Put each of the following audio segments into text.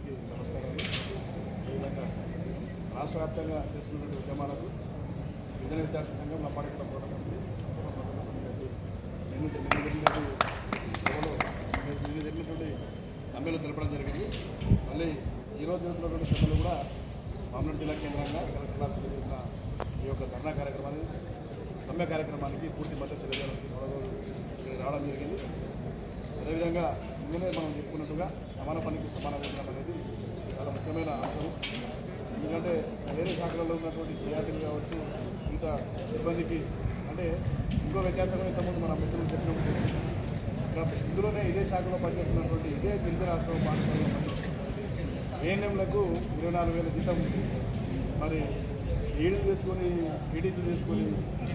అందరికీ నమస్కారాలు. అదేవిధంగా రాష్ట్ర వ్యాప్తంగా చేస్తున్నటువంటి ఉద్యమాలకు గిరిజన విద్యార్థి సంఘం నప్పాడకల పోరాట సమితి నిన్న జరిగినటువంటి సమ్మెలో తెలపడం జరిగింది. మళ్ళీ ఈరోజు జరుగుతున్నటువంటి సభలు కూడా మామూలు జిల్లా కేంద్రంగా కలెక్టర్ జరిగిన ఈ యొక్క ధర్నా కార్యక్రమాన్ని సమ్మె కార్యక్రమానికి పూర్తి మద్దతు తెలియజేయడానికి రావడం జరిగింది. అదేవిధంగా ఇందులో మనం చెప్పుకున్నట్టుగా సమాన పనికి సమాన వేతనం అనేది చాలా ముఖ్యమైన అంశం. ఎందుకంటే వేరే శాఖలలో ఉన్నటువంటి సిఆర్టీలు కావచ్చు, మిగతా సిబ్బందికి అంటే ఇంకో వ్యత్యాసం ఇంతకుముందు మన మిత్రులు చెప్పినప్పుడు తెలిసింది. ఇక్కడ ఇందులోనే ఇదే శాఖలో పనిచేస్తున్నటువంటి ఇదే గిరిజన ఆశ్రమ పాఠశాలలో పనిచేస్తున్నటువంటి ఏఎన్ఎంలకు 24,000 జీతం మరి ఈడీలు చేసుకొని, పీటీసీ చేసుకొని,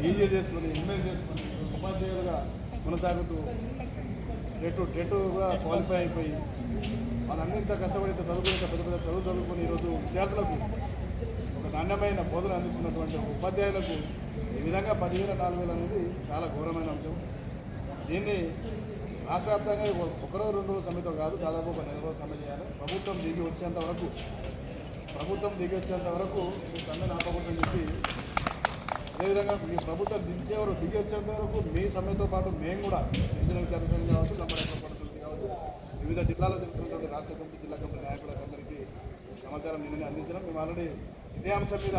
ఈజీ చేసుకొని, ఎంఎల్ చేసుకొని ఉపాధ్యాయులుగా కొనసాగుతూ టెట్గా క్వాలిఫై అయిపోయి వాళ్ళన్నీ ఇంత కష్టపడి ఇంత చదువుకుని పెద్ద పెద్ద చదువుకొని ఈరోజు విద్యార్థులకు ఒక నాణ్యమైన బోధన అందిస్తున్నటువంటి ఉపాధ్యాయులకు ఈ విధంగా 15,000-4,000 అనేది చాలా ఘోరమైన అంశం. దీన్ని రాష్ట్ర వ్యాప్తంగా ఒకరో 2 రోజుల సమ్మెతో కాదు, దాదాపు ఒక 4 రోజుల సమ్మె చేయాలి. ప్రభుత్వం దిగి వచ్చేంత వరకు మీ సమ్మెను ఆపకూడదని చెప్పి, అదేవిధంగా మీ ప్రభుత్వం దిగి వచ్చేంత వరకు మీ సమ్మెతో పాటు మేము కూడా గిరిజన విద్యార్థి సంఘం కావచ్చు, నమ్మకం పరిస్థితి కావచ్చు, వివిధ జిల్లాలో జరుగుతున్నటువంటి రాష్ట్ర కమిటీ, జిల్లా కమిటీ నాయకులందరికీ సమాచారం నిన్ననే అందించడం. మేము ఆల్రెడీ ఇదే అంశం మీద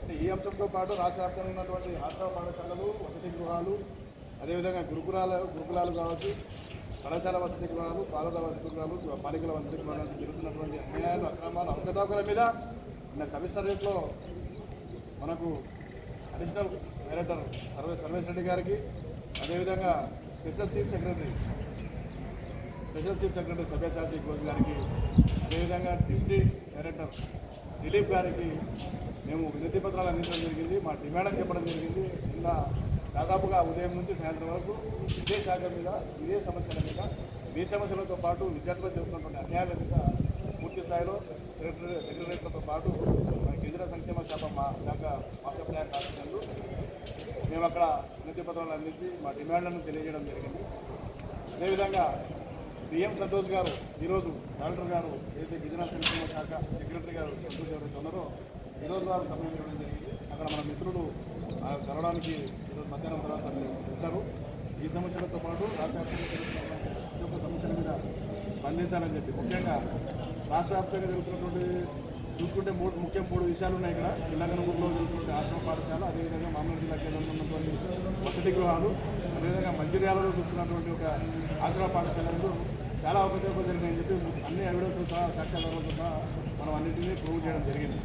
అంటే ఈ అంశంతో పాటు రాష్ట్ర వ్యాప్తంగా ఉన్నటువంటి ఆశ్రమ పాఠశాలలు, వసతి గృహాలు, అదేవిధంగా గురుకులాలు కావచ్చు, కళాశాల వసతి గృహాలు, బాలుర వసతి గృహాలు, బాలికల వసతి గృహాలకు జరుగుతున్నటువంటి అన్యాయాలు, అక్రమాలు, అవకతవకల మీద నిన్న కమిషనరేట్లో మనకు అడిషనల్ డైరెక్టర్ సర్వేష్ రెడ్డి గారికి, అదేవిధంగా స్పెషల్ చీఫ్ సెక్రటరీ సభ్యచాచి ఘోష్ గారికి, అదేవిధంగా డిప్యూటీ డైరెక్టర్ దిలీప్ గారికి మేము వినతి పత్రాలు అందించడం జరిగింది. మా డిమాండ్ చెప్పడం జరిగింది. నిన్న దాదాపుగా ఉదయం నుంచి సాయంత్రం వరకు ఇదే శాఖ మీద, ఇదే సమస్యల మీద, ఈ సమస్యలతో పాటు విద్యార్థులకు జరుగుతున్నటువంటి అన్యాయాల మీద పూర్తి స్థాయిలో సెక్రటరీలతో పాటు గిరిజన సంక్షేమ శాఖ మాస్టర్ ప్లాన్ ఆఫీసర్లు మేము అక్కడ వినతి పత్రాలు అందించి మా డిమాండ్లను తెలియజేయడం జరిగింది. అదేవిధంగా బిఎం సంతోష్ గారు ఈరోజు డైరెక్టర్ గారు ఏదైతే గిరిజన సంక్షేమ శాఖ సెక్రటరీ గారు సంతోష్ ఎవరైతే ఉన్నారో ఈరోజు వారు సమయం ఇవ్వడం జరిగింది. అక్కడ మన మిత్రులు కలవడానికి ఈరోజు మధ్యాహ్నం తర్వాత వెళ్తారు. ఈ సమస్యలతో పాటు రాష్ట్ర వ్యాప్తంగా ఒక్క సమస్యల మీద స్పందించాలని చెప్పి, ముఖ్యంగా రాష్ట్ర వ్యాప్తంగా జరుగుతున్నటువంటి చూసుకుంటే మూడు విషయాలు ఉన్నాయి. ఇక్కడ జిల్లాగనూరులో జరుగుతున్నటువంటి ఆశ్రమ పాఠశాల, అదేవిధంగా మామూలు జిల్లా కేంద్రంలో ఉన్నటువంటి వసతి గృహాలు, అదేవిధంగా మంచిర్యాలలో చూస్తున్నటువంటి ఒక ఆశ్రమ పాఠశాలలో చాలా అవకతవకలు జరిగినాయని చెప్పి అన్ని ఎవిడెన్స్తో సహా, సాక్ష్యాధారాలతో సహా మనం అన్నింటినీ ప్రూవ్ చేయడం జరిగింది.